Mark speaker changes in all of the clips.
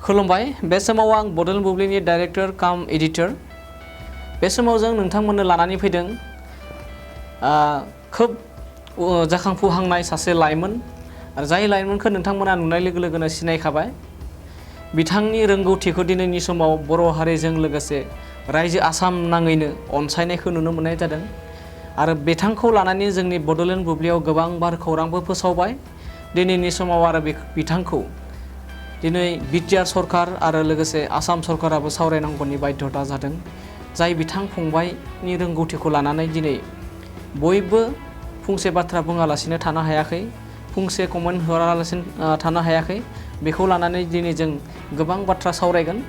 Speaker 1: खुलुमबाय बे समाव आं बड'ल बुब्लिनि डाइरेक्टर काम एडिटर बे समाव जों नोंथांमोननो लानानै फैदों खोब जाखांफुहांनाय सासे लाइमोन आरो जाय लाइमोनखौ नोंथांमोना नुनाय लोगो लोगोनो सिनायखाबाय बिथांनि रोंगौथिखौ दिनैनि समाव बर' हारिजों लोगोसे रायजो आसाम नाङैनो अनसायनायखौ नुनो मोननाय जादों आरो बिथांखौ लानानै जोंनि बड'लेण्ड बुब्लियाव गोबांबार खौरांबो फोसावबाय दिनैनि समाव आरो बिथांखौ दिनै बिटिआर सरकार आरो लोगोसे आसाम सरकाराबो सावरायनांगौनि बाध्यता जादों जाय बिथां फंबायनि रोंगौथिखौ लानानै दिनै बयबो फंसे बाथ्रा बुङालासिनो थानो हायाखै फंसे कमेन्ट होआलासिनो थानो हायाखै बेखौ लानानै दिनै जों गोबां बाथ्रा सावरायगोन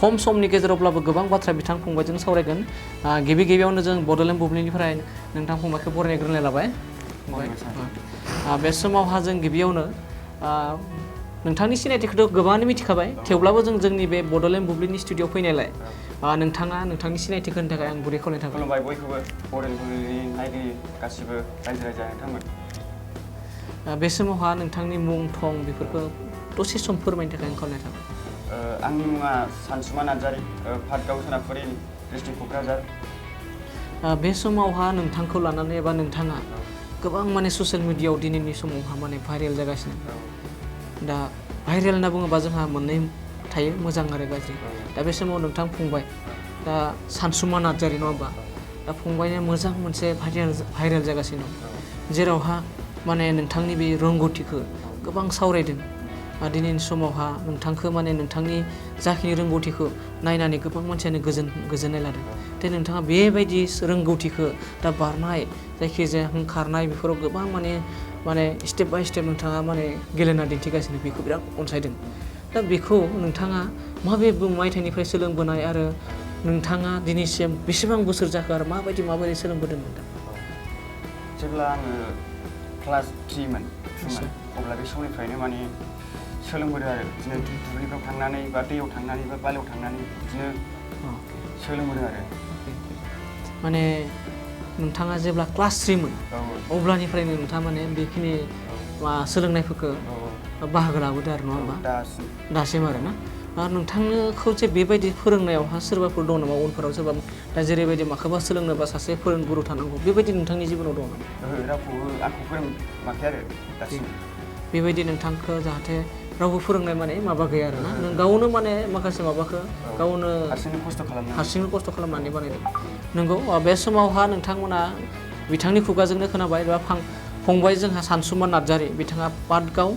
Speaker 1: खम समनि गेजेरावब्लाबो गोबां बाथ्रा बिथां फंबायजों सावरायगोन गिबियावनो जों बड'लेण्ड बुब्लिनिफ्राय नोंथां फंबायखौ बरायग्रोनाय लाबाय बे समावहा जों गिबियावनो नोंथांनि सिनायथिखौथ' गोबाङानो मिथिखाबाय थेवब्लाबो जों जोंनि बे बड'लेण्ड बुब्लिनि स्टुडिअ'आव फैनायलाय नोंथाङा नोंथांनि सिनायथिखौ होनो थाखाय आं गुरै खावलायनाय थाबाय।
Speaker 2: खुलुमबाय बयखौबो बड'लेण्ड बुब्लिनि नायगिरि गासिबो रायजो राजा नोंथांमोन।
Speaker 1: बे समावहा नोंथांनि मुं थं बेफोरखौ दसे सम फोरमायनो थाखाय आं खावलायनाय थाबाय।
Speaker 2: आंनि मुङा सानसुमा नार्जारि पाटगाव सोनाबफुरि डिस्ट्रिक्ट क'क्राझार।
Speaker 1: बे समावहा नोंथांखौ लानानै एबा नोंथाङा गोबां माने ससियेल मिडियायाव दिनैनि समावहा माने भाइरेल जागासिनो दा भाइरेल होनना बुङोबा जोंहा मोननै थायो मोजां आरो गाज्रि दा बे समाव नोंथां फंबाय दा सानसुमा नार्जारि नङा होमबा दा फंबायनि मोजां मोनसे भाइरेल जागासिनो दं जेरावहा माने नोंथांनि बे रोंगौथिखौ गोबां सावरायदों दिनैनि समावहा नोंथांखौ माने नोंथांनि जाखिनि रोंगौथिखौ नायनानै गोबां मानसियानो गोजोननाय लादों दा नोंथाङा बेबायदि रोंगौथिखौ दा बारनाय जायखिजाया खारनाय बेफोराव गोबां माने स्टेप बाय स्टेप नोंथाङा माने गेलेना दिन्थिगासिनो बेखौ बिराद अनसायदों दा बेखौ नोंथाङा माबे मायथाइनिफ्राय सोलोंबोनाय आरो नोंथाङा दिनैसिम बेसेबां बोसोर जाखो आरो माबायदि सोलोंबोदों नोंथां?
Speaker 2: जेब्ला आङो क्लास 3मोन अब्ला बे समनिफ्रायनो माने सोलोंबोदों आरो बिदिनो दुब्लिफ्राव थांनानै बा दैयाव थांनानै बा बालियाव थांनानै बिदिनो सोलोंबोदों आरो
Speaker 1: माने नोंथाङा जेब्ला क्लास 3मोन अब्लानिफ्रायनो नोंथाङा माने बेखिनि सोलोंनायफोरखौ बाहागो लाबोदों आरो नङा होमबा दासिम आरो ना नोंथांखौ जे बेबायदि फोरोंनायावहा सोरबाफोर दं नामा उनफोराव सोरबा दा जेरैबायदि माखौबा सोलोंनोबा सासे फोरोंगुरु थानांगौ बेबायदि नोंथांनि जिबनाव दं नामा?
Speaker 2: रावखौबो आंखौ फोरोंमाखै आरो दासिम
Speaker 1: बेबायदि नोंथांखौ जाहाथे रावबो फोरोंनाय माने माबा गैया आरो ना नों गावनो माने माखासे माबाखौ गावनो हारसिंनो खस्थ' खालामनानै बानायदों नंगौ बे समावहा नोंथांमोना बिथांनि खुगाजोंनो खोनाबाय बा फंबाय जोंहा सानसुमा नार्जारि बिथाङा पाटगाव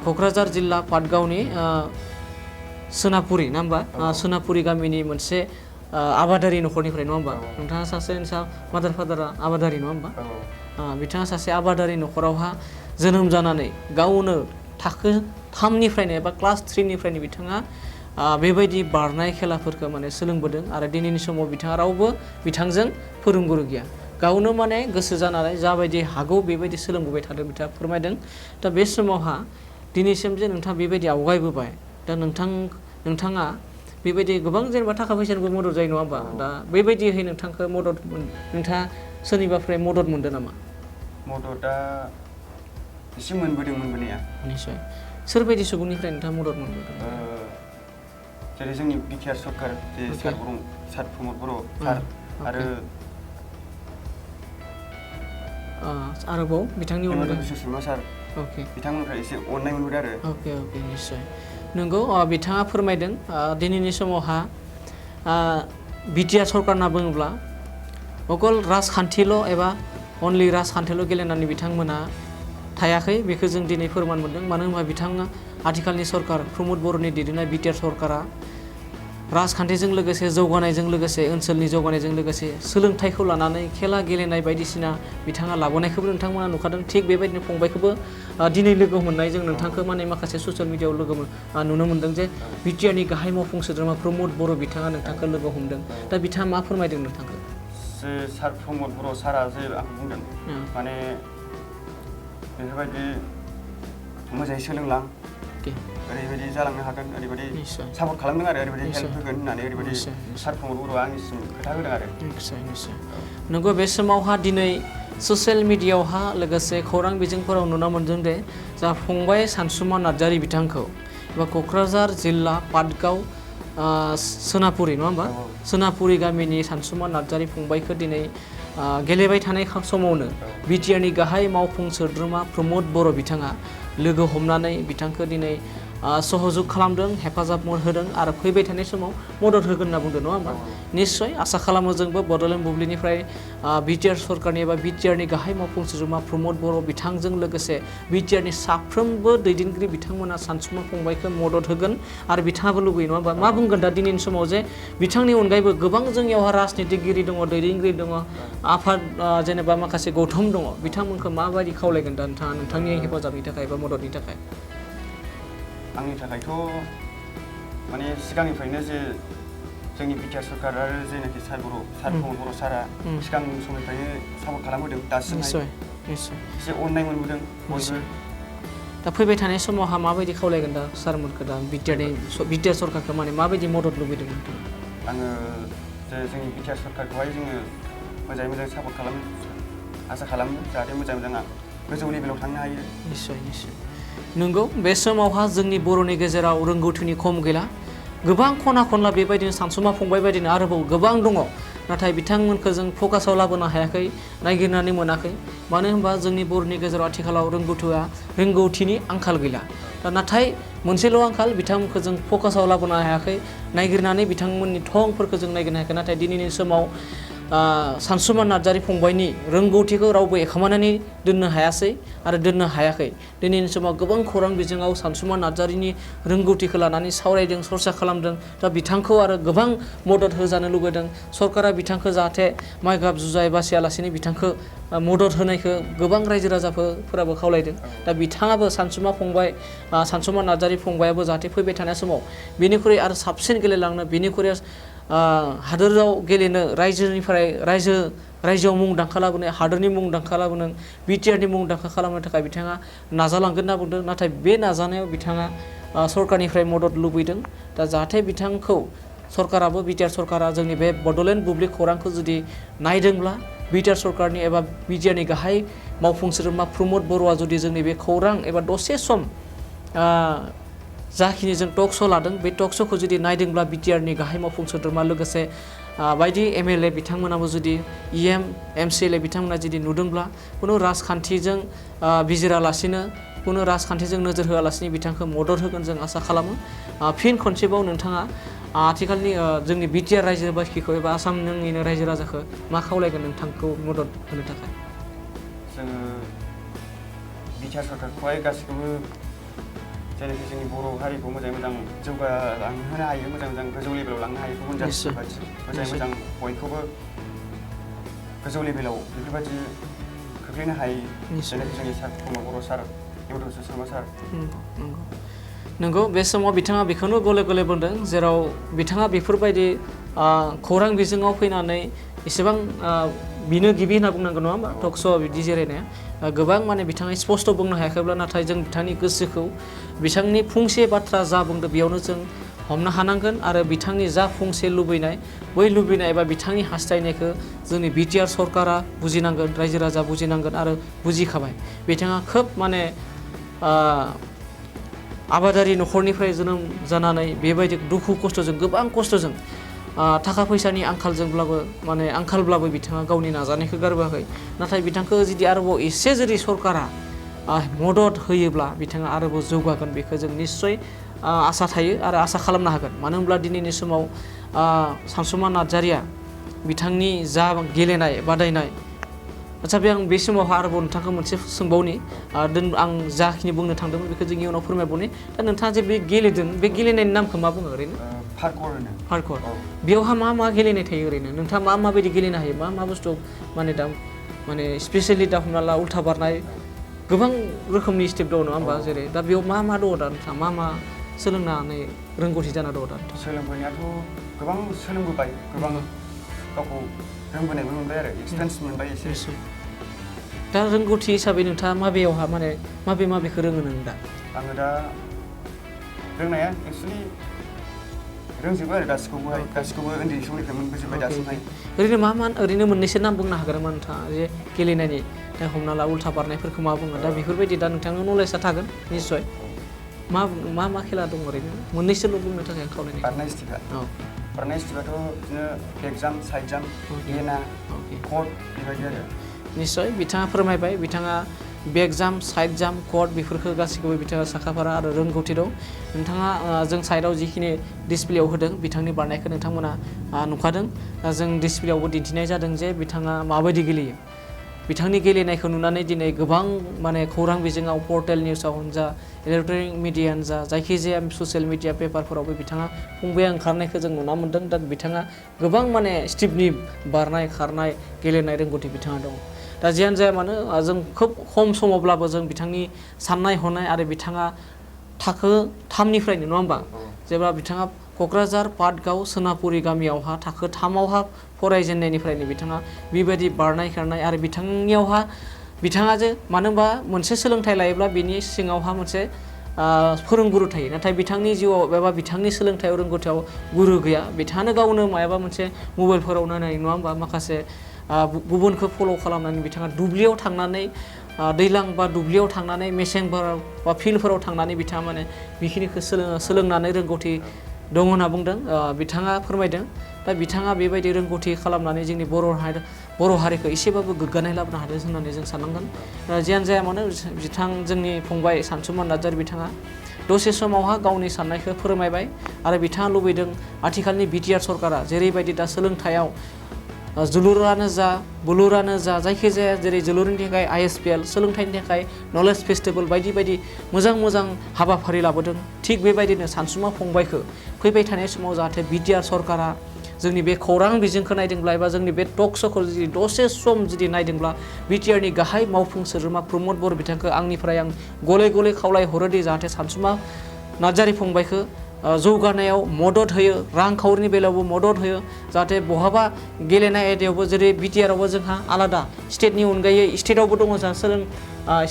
Speaker 1: क'क्राझार जिल्ला पाटगावनि सोनापुरि ना होमबा सोनापुरि गामिनि मोनसे आबादारि न'खरनिफ्राय नङा होमबा नोंथाङा सासे मादार फादारा आबादारि नङा होमबा बिथाङा सासे आबादारि न'खरावहा जोनोम जानानै गावनो थाखो 3निफ्रायनो एबा क्लास 3निफ्रायनो बिथाङा बेबायदि बारनाय खेलाफोरखौ माने सोलोंबोदों आरो दिनैनि समाव बिथाङा रावबो बिथांजों फोरोंगुरु गैया गावनो माने गोसो जानानै जाबायदि हागौ बेबायदि सोलोंबोबाय थादों बिथाङा फोरमायदों दा बे समावहा दिनैसिम जे नोंथाङा बेबायदि आवगायबोबाय दा नोंथाङा बेबायदि गोबां जेनेबा थाखा फैसानिबो मदद जायो नङा होमबा दा बेबायदिहै नोंथांखौ नोंथाङा सोरनिबाफ्राय मदद मोनदों नामा?
Speaker 2: मददआ एसे मोनबोदों मोनबोनाया
Speaker 1: निस्सय सोरबायदि सुबुंनिफ्राय नोंथाङा मदद मोनबोदों?
Speaker 2: जेरै जोंनि बिटिआर सरकार जे सार प्रमद बर' सार
Speaker 1: आरोबाव बिथांनि
Speaker 2: अनगायै सार बिथांमोननिफ्राय एसे अननाय मोनबोदों आरो
Speaker 1: अके निस्सय नंगौ बिथाङा फोरमायदों दिनैनि समावहा बिटिआर सरकार होनना बुङोब्ला अकल राजखान्थिल' एबा अनलि राजखान्थिल' गेलेनानै बिथांमोना थायाखै बेखौ जों दिनै फोरमान मोनदों मानो होनबा बिथाङा आथिखालनि सरकार प्रमद बर'नि दैदेननाय बिटिआर सरकारा राजखान्थिजों लोगोसे जौगानायजों लोगोसे ओनसोलनि जौगानायजों लोगोसे सोलोंथाइखौ लानानै खेला गेलेनाय बायदिसिना बिथाङा लाबोनायखौबो नोंथांमोना नुखादों थिग बेबायदिनो फंबायखौबो दिनै लोगो मोननाय जों नोंथांखौ माने माखासे ससियेल मिडियायाव नुनो मोनदों जे बिटिआरनि गाहाय मावफुं सोद्रोमा प्रमद बर' बिथाङा नोंथांखौ लोगो हमदों दा बिथाङा मा फोरमायदों नोंथांखौ?
Speaker 2: जे सार प्रमद बर' सारा जे आंखौ बुंदों माने बेफोरबायदि मोजाङै सोलोंलां ओरैबायदि जालांनो हागोन ओरैबायदि सापर्ट खालामदों आरो ओरैबायदि हेल्प होगोन होननानै ओरैबायदि सार प्रमद बर'आ आंनिसिम खोथा होदों आरो
Speaker 1: निस्सय नंगौ बे समावहा दिनै ससियेल मिडियायावहा लोगोसे खौरां बिजोंफोराव नुनो मोनदों दे जा फंबाय सानसुमा नार्जारि बिथांखौ एबा क'क्राझार जिल्ला पाटगाव सोनापुरि नङा होमबा सोनापुरि गामिनि सानसुमा नार्जारि फंबायखौ दिनै गेलेबाय थानाय समावनो बिटिआरनि गाहाय मावफुं सोद्रोमा प्रमद बर' बिथाङा लोगो हमनानै बिथांखौ दिनै सहजुग खालामदों हेफाजाब होदों आरो फैबाय थानाय समाव मदद होगोन होनना बुंदों नङा होमबा निस्सय आसा खालामो जोंबो बड'लेण्ड बुब्लिनिफ्राय बिटिआर सरकारनि एबा बिटिआरनि गाहाय मावफुं सोद्रोमा प्रमद बर' बिथांजों लोगोसे बिटिआरनि साफ्रोमबो दैदेनगिरि बिथांमोना सानसुमा फंबायखौ मदद होगोन आरो बिथाङाबो लुबैयो नङा होमबा मा बुंगोन दा दिनैनि समाव जे बिथांनि अनगायैबो गोबां जोंनियावहा राजनितिगिरि दङ दैदेनगिरि दङ आफाद जेनेबा माखासे गौथुम दङ बिथांमोनखौ माबायदि खावलायगोन दा नोंथाङा नोंथांनि हेफाजाबनि थाखाय एबा मददनि थाखाय
Speaker 2: आंनि थाखायथ' माने सिगांनिफ्रायनो जे जोंनि बिटिआर सरकार आरो जेनाखि प्रमद बर' सारा सिगां समनिफ्रायनो सापर्ट खालामबोदों दासिमहाय एसे अननाय मोनबोदों बयबो
Speaker 1: दा फैबाय थानाय समावहा माबायदि खावलायगोन दा सारमोनखौ दा बिटिआर सरकारखौ माने माबायदि मदद लुबैदों नोंथाङा
Speaker 2: आङो जे जोंनि बिटिआर सरकारखौहाय जोङो मोजाङै मोजां सापर्ट खालामो आसा खालामो जाहाथे मोजां मोजां गोजौ लेभेलाव थांनो हायो
Speaker 1: निस्सय नंगौ बे समावहा जोंनि बर'नि गेजेराव रोंगौथिनि खम गैला गोबां खना खनला बेबायदिनो सानसुमा फंबाय बायदिनो आरोबाव गोबां दङ नाथाय बिथांमोनखौ जों फकासाव लाबोनो हायाखै नागिरनानै मोनाखै मानो होनबा जोंनि बर'नि गेजेराव आथिखालाव रोंगौथिनि आंखाल गैला नाथाय मोनसेल' आंखाल बिथांमोनखौ जों फकासाव लाबोनो हायाखै नागिरनानै बिथांमोननि थंफोरखौ जों नागिरनो हायाखै नाथाय दिनैनि समाव सानसुमा नार्जारि फंबायनि रोंगौथिखौ रावबो एखोमानानै दोननो हायासै आरो दोननो हायाखै दिनैनि समाव गोबां खौरां बिजोङाव सानसुमा नार्जारिनि रोंगौथिखौ लानानै सावरायदों सरसा खालामदों दा बिथांखौ आरो गोबां मदद होजानो लुबैदों सरकारा बिथांखौ जाहाथे माइ गाब जुजाय बासियालासेनो बिथांखौ मदद होनायखौ गोबां रायजो राजाफोराबो खावलायदों दा बिथाङाबो सानसुमा नार्जारि फंबायाबो जाहाथे फैबाय थानाय समाव बेनिख्रुइ आरो साबसिन गेलेलांनो बेनिख्रुइ हादोराव गेलेनो रायजोआव मुंदांखा लाबोनो हादोरनि मुंदांखा लाबोनो बिटिआरनि मुंदांखा खालामनो थाखाय बिथाङा नाजालांगोन होनना बुंदों नाथाय बे नाजानायाव बिथाङा सरकारनिफ्राय मदद लुबैदों दा जाहाथे बिथांखौ सरकाराबो बिटिआर सरकारा जोंनि बे बड'लेण्ड बुब्लि खौरांखौ जुदि नायदोंब्ला बिटिआर सरकारनि एबा बिटिआरनि गाहाय मावफुं सोद्रोमा प्रमद बर'आ जुदि जोंनि बे खौरां एबा दसे सम जाखिनि जों टक श' लादों बे टक श'खौ जुदि नायदोंब्ला बिटिआरनि गाहाय मावफुं सोद्रोमा लोगोसे बायदि एमएलए बिथांमोनाबो जुदि इएम एमसिएलए बिथांमोना जुदि नुदोंब्ला खुनु राजखान्थिजों बिजिरालासिनो खुनु राजखान्थिजों नोजोर होआलासिनो बिथांखौ मदद होगोन जों आसा खालामो फिन खनसेबाव नोंथाङा आथिखालनि जोंनि बिटिआर रायजोबाखिखौ एबा आसामनिनो रायजो राजाखौ मा खावलायगोन नोंथांखौ मदद होनो थाखाय
Speaker 2: जोङो बिटिआर सरकारखौहाय गासिखौबो जेनाखि जोंनि बर' हारिखौ मोजाङै मोजां जौगालांहोनो हायो मोजां गोजौ लेभेलाव लांनो हायो गुबुन जाथिफोरबायदि मोजाङै मोजां बयखौबो गोजौ लेभेलाव बेफोरबायदि खोख्लैनो हायो जेनाखि जोंनि सार प्रमद बर' सार हिमन्त शर्मा सार
Speaker 1: नंगौ बे समाव बिथाङा बेखौनो गले गले बुंदों जेराव बिथाङा बेफोरबायदि खौरां बिजोङाव फैनानै एसेबां बिनो गिबि होनना बुंनांगोन नङा होमबा टक श' बिदि जिरायनाया गोबां माने बिथाङा स्पष्ट बुंनो हायाखैब्ला नाथाय जों बिथांनि गोसोखौ बिथांनि फंसे बाथ्रा जा बुंदों बेयावनो जों हमनो हानांगोन आरो बिथांनि जा फंसे लुबैनाय बै लुबैनाय एबा बिथांनि हास्थायनायखौ जोंनि बिटिआर सरकारा बुजिनांगोन रायजो राजा बुजिनांगोन आरो बुजिखाबाय बिथाङा खोब माने आबादारि न'खरनिफ्राय जोनोम जानानै बेबायदि दुखु खस्थ'जों गोबां खस्थ'जों थाखा फैसानि आंखालब्लाबो बिथाङा गावनि नाजानायखौ गारबोआखै नाथाय बिथांखौ जुदि आरोबाव एसे जुदि सरकारा मदद होयोब्ला बिथाङा आरोबाव जौगागोन बेखौ जों निस्सय आसा थायो आरो आसा खालामनो हागोन मानो होनब्ला दिनैनि समाव सानसुमा नार्जारिया बिथांनि जा गेलेनाय बादायनाय आं बे समावहा आरोबाव नोंथांखौ मोनसे सोंबावनि आं जाखिनि बुंनो थांदोंमोन बेखौ जों इयुनाव फोरमायबावनि दा नोंथाङा जे बे गेलेदों बे गेलेनायनि नामखौ मा बुङो ओरैनो पार्कर बेयावहा मा गेलेनाय थायो ओरैनो नोंथाङा माबायदि गेलेनो हायो मा बुस्थु माने स्पेसियेलि दा हमना ला उल्था बारनाय गोबां रोखोमनि स्टेप दङ नङा होमबा जेरै दा बेयाव मा दङ दा नोंथाङा मा सोलोंनानै रोंगौथि जाना दङ दा
Speaker 2: सोलोंबोनायाथ' गोबां सोलोंबोबाय गोबां गावखौ रोंबोनायबो मोनबाय आरो एक्सपिरियेन्स मोनबाय एसे
Speaker 1: दा रोंगौथि हिसाबै नोंथाङा माबेयावहा माने माबेखौ रोङो नों दा
Speaker 2: आङो दा रोंनाया एक्सुवेलि रोंजोबो आरो गासिखौबो उन्दै समनिफ्राय मोनबोजोब्बाय दासिमहाय
Speaker 1: ओरैनो मोननैसो नाम बुंनो हागोन नामा नोंथाङा जे गेलेनायनि दा हमना ला उल्था बारनायफोरखौ मा बुङो दा बेफोरबायदि दा नोंथांनाव नलेजआ थागोन निस्सय मा खेला दं ओरैनो मोननैसोल' बुंनो थाखाय आं खावलायनाय
Speaker 2: बारनाय स्टिकआ
Speaker 1: औ
Speaker 2: बारनाय स्टिकआथ' बिदिनो बेक जाम्प साइड जाम्प गेना कर्ट बेबायदि आरो
Speaker 1: निश्चय बिथाङा फोरमायबाय बिथाङा बेक जाम्प साइड जाम्प कर्ट बेफोरखौ गासैखौबो बिथाङा साखाफारा आरो रोंगौथि दं नोंथाङा जों साइडआव जिखिनि डिसप्लेआव होदों बिथांनि बारनायखौ नोंथांमोना नुखादों जों डिसप्लेआवबो दिन्थिनाय जादों जे बिथाङा माबायदि गेलेयो बिथांनि गेलेनायखौ नुनानै दिनै गोबां माने खौरां बिजोङाव पर्टेल निउसावनो जा इलेक्ट्रनिक मिडियानो जा जायखिजाया ससियेल मिडिया पेपारफोरावबो बिथाङा फंबाया ओंखारनायखौ जों नुना मोन्दों दा बिथाङा गोबां माने स्टिभनि बारनाय खारनाय गेलेनाय रोंगौथि बिथाङा दं दा जियानो जाया मानो जों खोब खम समावब्लाबो जों बिथांनि साननाय हनाय आरो बिथाङा थाखो 3निफ्रायनो नङा होमबा जेब्ला बिथाङा क'क्राझार पाटगाव सोनापुरि गामियावहा थाखो 3आवहा फरायजेननायनिफ्रायनो बिथाङा बेबायदि बारनाय खारनाय आरो बिथाङा जे मानो होनबा मोनसे सोलोंथाइ लायोब्ला बिनि सिङावहा मोनसे फोरोंगुरु थायो नाथाय बिथांनि जिउआव एबा बिथांनि सोलोंथाइयाव रोंगौथियाव गुरु गैया बिथाङानो गावनो मायाबा मोनसे मबाइलफोराव नायनाय नङा होमबा माखासे गुबुनखौ फल' खालामनानै बिथाङा दुब्लियाव थांनानै दैज्लां बा दुब्लियाव थांनानै मेसेंफोराव बा फिल्डफोराव थांनानै बिथाङा माने बेखिनिखौ सोलोंनानै रोंगौथि दं होनना बुंदों बिथाङा फोरमायदों दा बिथाङा बेबायदि रोंगौथि खालामनानै जोंनि बर' हारिखौ एसेबाबो गोग्गानाय लाबोनो हादों होननानै जों साननांगोन जियानो जाया मानो जोंनि फंबाय सानसुमान नार्जारी बिथाङा दसे समावहा गावनि साननायखौ फोरमायबाय आरो बिथाङा लुबैदों आथिखालनि बिटिआर सरकारा जेरैबायदि दा सोलोंथाइयाव जोलुरानो जा बुलुरानो जा जायखिजाया जेरै जोलुरनि थाखाय ISPL सोलोंथाइनि थाखाय नलेज फेस्टिभेल बायदि बायदि मोजां हाबाफारि लाबोदों थिग बेबायदिनो सानसुमा फंबायखौ फैबाय थानाय समाव जाहाथे बिटिआर सरकारा जोंनि बे खौरां बिजोंखौ नायदोंब्ला एबा जोंनि बे टक श'खौ जुदि दसे सम जुदि नायदोंब्ला बिटिआरनि गाहाय मावफुं सोद्रोमा प्रमद बर बिथांखौ आंनिफ्राय आं गले खावलायहरोदि जाहाथे सानसुमा नार्जारी फंबायखौ जौगानायाव मदद होयो रांखावरिनि बेलायावबो मदद होयो जाहाथे बहाबा गेलेनाय आयदायावबो जेरै बिटिआरआवबो जोंहा आलादा स्टेटनि अनगायै स्टेटआवबो दङ जोंहा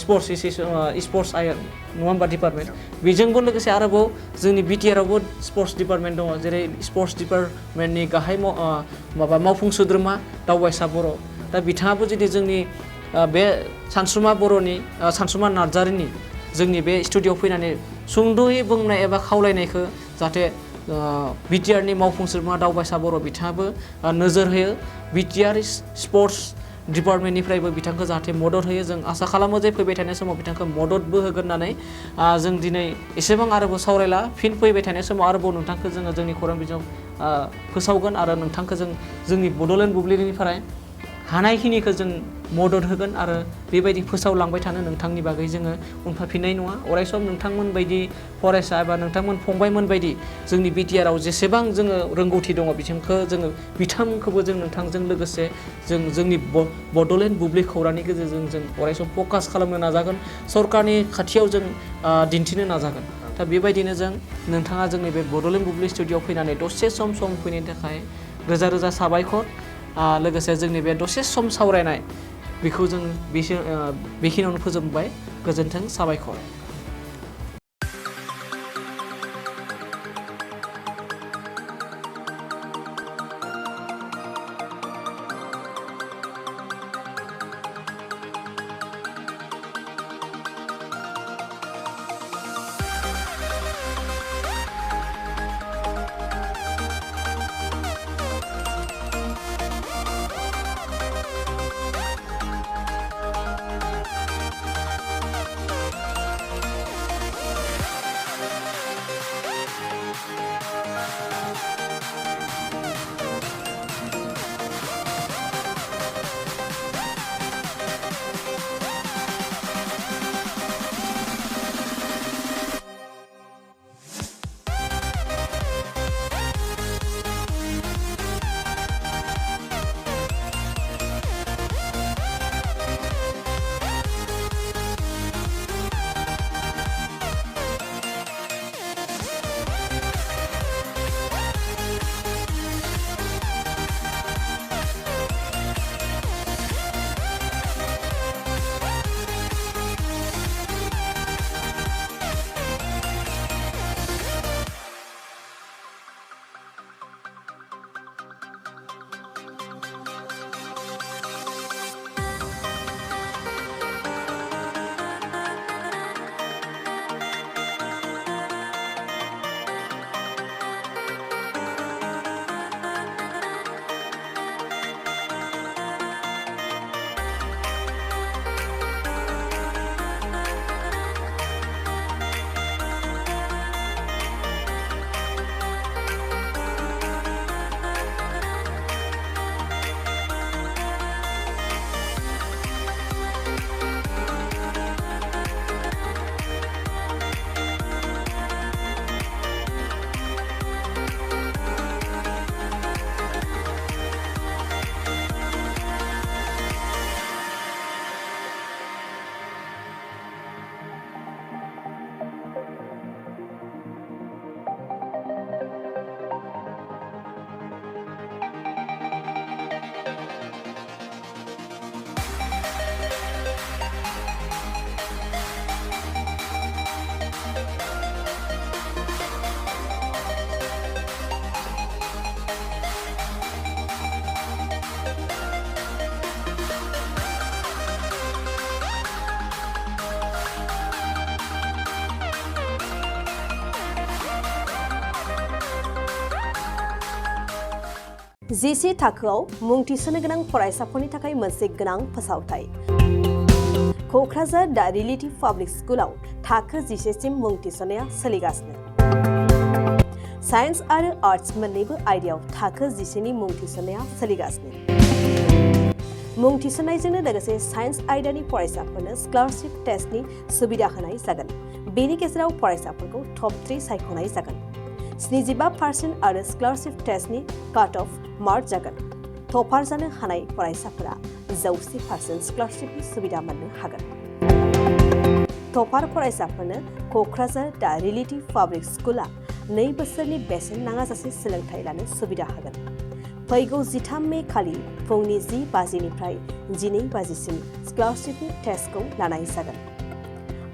Speaker 1: स्पर्ट्स आयदा नङा होमबा डिपार्टमेन्ट बेजोंबो लोगोसे आरोबाव जोंनि बिटिआरआवबो स्पर्ट्स डिपार्टमेन्ट दङ जेरै स्पर्ट्स डिपार्टमेन्टनि गाहाय मावफुं सोद्रोमा दावबायसा बर' दा बिथाङाबो जुदि जोंनि बे सानसुमा नार्जारीनि जोंनि बे स्टुडिअ'आव फैनानै सुंद'यै बुंनाय एबा खावलायनायखौ जाहाथे बिटिआरनि मावफुं सोद्रोमा दावबायसा बर' बिथाङाबो नोजोर होयो बिटिआर स्पर्ट्स डिपार्टमेन्टनिफ्रायबो बिथांखौ जाहाथे मदद होयो जों आसा खालामो जे फैबाय थानाय समाव बिथांखौ मददबो होगोन होननानै जों दिनै एसेबां आरोबाव सावरायला फिन फैबाय थानाय समाव आरोबाव नोंथांखौ जोङो जोंनि खौरां बिजोङाव फोसावगोन आरो नोंथांखौ जों जोंनि बड'लेण्ड बुब्लिनिफ्राय हानायखिनिखौ जों मदद होगोन आरो बेबायदि फोसावलांबाय थानो नोंथांनि बागै जोङो उनफाफिननाय नङा अरायसम नोंथांमोन बायदि फरायसा एबा नोंथांमोन फंबायमोन बायदि जोंनि बिटिआरआव जेसेबां जोङो रोंगौथि दङ बिथांखौबो जों नोंथांजों लोगोसे जों जोंनि बड'लेण्ड बुब्लि खौरांनि गेजेरजों जों अरायसम फकास खालामनो नाजागोन सरकारनि खाथियाव जों दिन्थिनो नाजागोन दा बेबायदिनो जों नोंथाङा जोंनि बे बड'लेण्ड बुब्लि स्टुडिअ'आव फैनानै दसे सम फैनायनि थाखाय रोजा साबायखर लोगोसे जोंनि बे दसे सम सावरायनाय बेखौ जों बेखिनियावनो फोजोबबाय गोजोन्थों साबायखर
Speaker 3: जिसे थाखोआव मुं थिसननो गोनां फरायसाफोरनि थाखाय मोनसे गोनां फोसावथाय। क'क्राझार दा रिलेटिभ पाब्लिक स्कुलाव थाखो 10सिम मुं थिसननाया सोलिगासिनो। साइन्स आरो आर्ट्स मोन्नैबो आयदायाव थाखो 10नि मुं थिसननाया सोलिगासिनो। मुं थिसननायजोंनो लोगोसे साइन्स आयदानि फरायसाफोरनो स्कलारशिप टेस्टनि सुबिदा होनाय जागोन। बेनि गेजेराव फरायसाफोरखौ टप 3 सायख'नाय जागोन। 75% आरो स्कलारशिप टेस्टनि काट अफ मार्क जागोन। टपार जानो हानाय फरायसाफोरा 100% स्कलारशिपनि सुबिदा मोननो हागोन। टपार फरायसाफोरनो क'क्राझार दा रिलेटिभ पाब्लिक स्कुला 2 बोसोरनि बेसेन नाङाजासे सोलोंथाइ लानो सुबिदा होगोन। फैगौ 13 मे खालि फुंनि 10 बाजिनिफ्राय 12 बाजिसिम स्कलारशिपनि टेस्टखौ लानाय जागोन।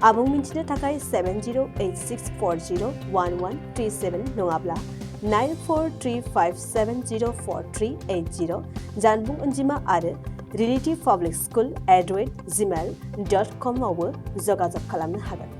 Speaker 3: आबुं मिन्थिनो थाखाय 7086401137 नङाब्ला 9435704380 जानबुं अनजिमा आरो relativepublicschool@gmail.com आवबो जगाजग खालामनो हागोन।